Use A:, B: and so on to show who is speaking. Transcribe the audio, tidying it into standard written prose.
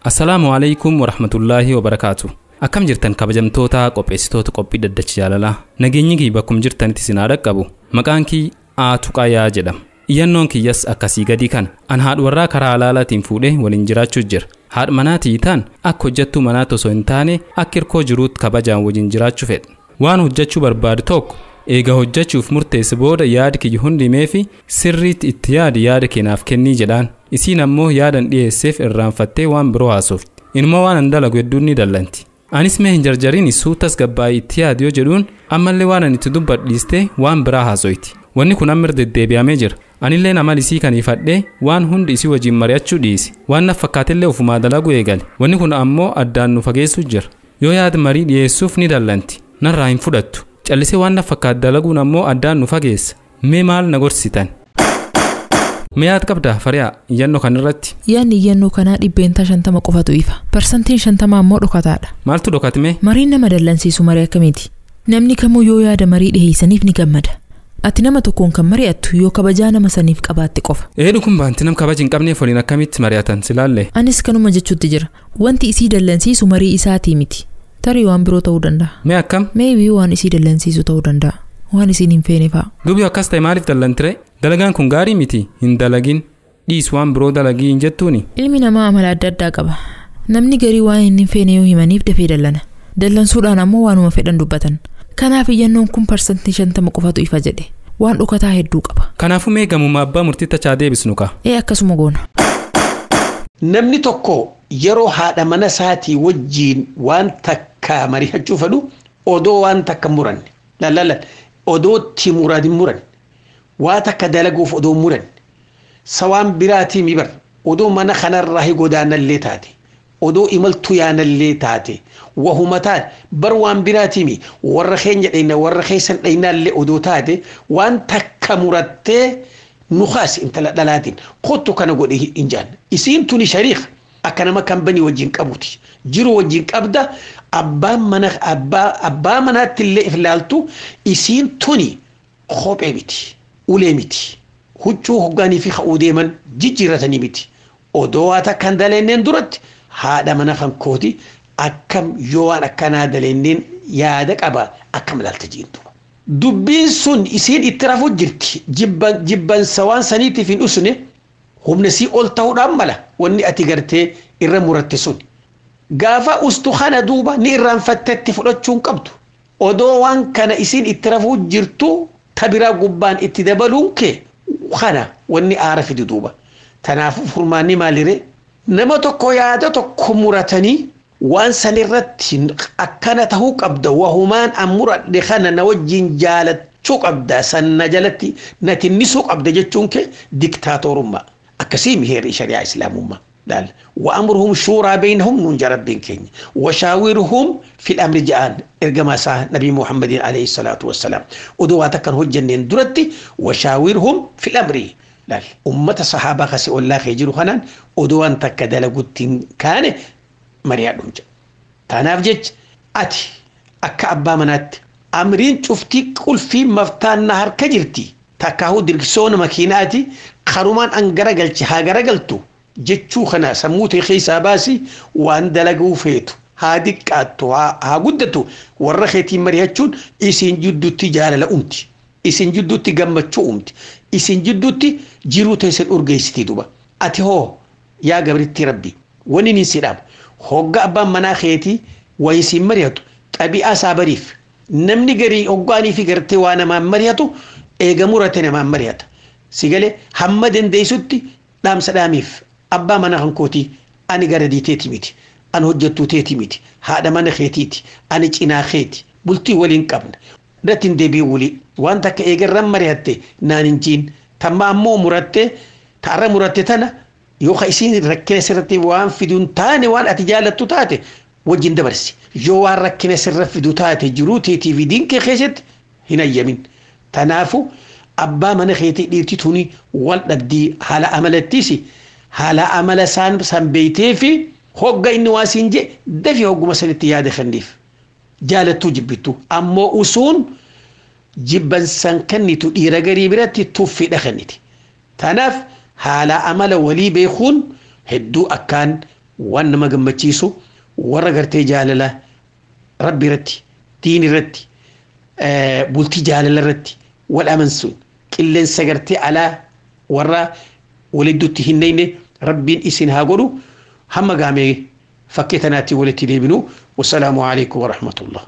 A: Assalaamu alaykum warahmatullaahi wabarakaatu. Akkam jirtan kabajamtoota qopheessitoota qophii daddacha jaalalaa. Nageenyi kiyya bakkum jirtanitti sinaa dhaqqabu. Maqaan kiyya Aatuqaayaa jedhama. Iyyannoon kiyyas akkasii gadi kana. An haadha warraa karaa halaalaatiin fuudhee waliin jiraachuu jira. Haadha manaatii ta'an akka hojjettuu manaatti osoo hin taane akka hirkoo jiruutti kabajaan waliin jiraachuu fedha. Waan hojjechuu barbaadu tokko eega hojjechuuf murteesse booda yaada kiyya hundimee fi sirriitti itti yaada keenaaf kennii jedhaan. Isiin ammoo yaadan dhiyeesseef irraanfattee waan biroo haasofti. Inuma waan an dalagu hedduun ni dallanti. Anis mee hin jarjariin suutas gabbaa'ii itti yaadu yoo jedhuun ammallee waan ani itti dubbadhiistee waan biraa haasoyti. Wanni kun amma deddeebi'amee jira. Anillee amal isii kan ifadhee waan hundi isii wajjin mari'achuu dhiisi. Waan naaf fakkaatellee ofumaa dalaguu eegale. Wanni kun ammoo addaan nu fageessuu jira. Yoo yaada marii dhiyeessuuf ni dallanti. Narraa hin fudhattu. Callisee waan naaf fakkaatu dalaguun ammoo addaan nu fageessa. Mee maal na gorsitan? Miyaat qabda fariyaa iyyannoo kanarratti.
B: Yaanni iyyannoo kanaa 50% qofatu ifa. Parsantiin 50 ammoo dhokataadha.
A: Maaltu dhokatime?
B: Mariin nama dallansiisu marii akkamiiti? Namni kamuu yoo yaada marii dhiheessaniif ni gammada. Ati nama tokkoon kan mari'attu yoo kabajaa nama saniif qabaatte qofa.
A: Dhugum baanti nam kabaja hin qabneef waliin akkamitti mari'atan silaalle?
B: Anis kanuma jechuutti jira. Wanti isii dallansiisu marii isaatii miti. Tarii waan biroo ta'uu danda'a.
A: Mee akkam?
B: Maybe waan isii dallansiisu ta'uu danda'a. Waan isiin hin feene fa'a.
A: Duubi akkas ta'e maaliif dallantire? Dalagaan kun gaarii miti. Hin dalagin. Dhiis waan biroo dalagii hin jettuuni.
B: Ilmi namaa amala adda addaa qaba. Namni garii waan hin feene yoo himaniif dafee dallana. Dallansuudhaan ammoo waanuma fedhan dubbatan. Kanaaf iyyannoon kun parsantii 50 qofatu ifa jedhe. Waan dhokataa hedduu qaba.
A: Kanaafuu mee gamuma abbaa murtii tachaa deebisnu ka.
B: Akkasuma goona.
C: Namni tokko yeroo haadha mana isaatii wajjiin waan takka mari'achuu fedhu odoo waan takka muran. Odootti muran. Waa takka dalaguuf odoo muran. Sawaan biraatii mibar. Odoo mana kanarraa godaanallee taate. Odoo imaltuu yaanallee taate. Wahuma taate bar waan biraatii warra keenya dhayna warra keessan dhaynaallee odoo taate waan takka murattee nukaas intala dhalaatiin kottu kana godhe hin jaan. Isiin tuni shariika akka nama kan banii wajjin qabuti. Jiru wajjin qabda abbaa manaatti illee if laaltu isiin tuni kophee miti. Ulee miti. Huccuu hoggaanii fi ka'uu deeman jijjiirratanii miti. Odoo waa takka hin daleenneen duratti haadha mana kan kooti akkam yoo waan akkanaa daleenneen yaada qaba akkam laalta jiintu. Dubbiin sun isiin itti rafuu jirti. Jibbansa waan saniitiif hin usne humna sii ol ta'uudhaan mala wanni ati gartee irra muratte sun. Gaafa ustu kana duuba ni irraanfattetti fudhachuun qabdu. Odoo waan kana isiin itti rafuu jirtu tabiraa gubbaan itti dabaluun kee kana wanni aara fidi duuba. Tanaafuu furmaanni maaliree? Nama tokko yaada tokko muratanii waan sanirratti akkana tahuu qabda wahumaan an muradhe kana na wajjin jaalachuu qabda sanna jalatti na tinnisuu qabda jechuun kee diktaatorummaa. Akkasii miheerri shari'aa islaamummaa. وأمرهم شورى بينهم ننجرب بين كين وشاورهم في الأمر جاءن إرجما سا نبي محمد عليه الصلاة والسلام ودواتك كان هجنين درتي وشاورهم في الأمر لا أمة الصحابة خسي الله خيجرو خنان ودوان تكدل قدين كان مريادهم تنافجج أتي أكأبا منات أمرين شفتي كل في مفتان نهر كجرتي تكاهو دركسون مكيناتي خرومان أنجرجلتي هاجرجلتو jechuu kana sammuutee keessaa baasi waan dalaguu feetu haa diqqaattu haa guddatu warra keetiin mari'achuun isin jidduutti jaalala umti isin jidduutti gammachuu umti isin jidduutti jiruu teessan urgeessitii duba ati hoo yaa gabritti rabbi wani ni sidhaam hogga abbaan manaa keetii waa isin mari'atu xabi'aa isaa bariif namni garii hoggaanii fi gartee waa namaan mari'atu eega murate namaan mari'ata sigalee hamma dandeessutti dhaamsa dhaamiif abbaa mana kan kooti ani gara diiteeti miti ani hojjettuu teeti miti haadha mana keetiiti ani cinaa keeti bultii waliin qabna datin deebii wuli waan takka eegarran mari'atte naan injiin tamma ammoo muratte taarra muratte tana yoo isiin rakkina sirratti waan fiduun taane waan ati jaalattu taate wajjin dabarsi yoo waan rakkina sirra fidu taate jiruu teetii fi diinkee keessatti hin ayyamin tanaafu abbaa mana keetii dhiirti tuni wal dhabdii haala amalattiisi haala amala san beeytee fi hogga inni waasiin je dafi hogguma sanitti yaada kenniif jaalattuu jibbittu ammoo usuun jibban san kennitu dhiira garii biratti tuffiidha kenniti. Tanaaf haala amala walii beekuun hedduu akkaan waan nama gammachiisu warra gartee jaalala rabbi irratti diin irratti bultii jaalala irratti wal amansuun qilleensa gartee alaa warra walidduutti hin neyne rabbiin isin haa godhu hamma gaamee fakkii tanaatti walitti deebinu. Wassalaamu alaikum warahmatullah.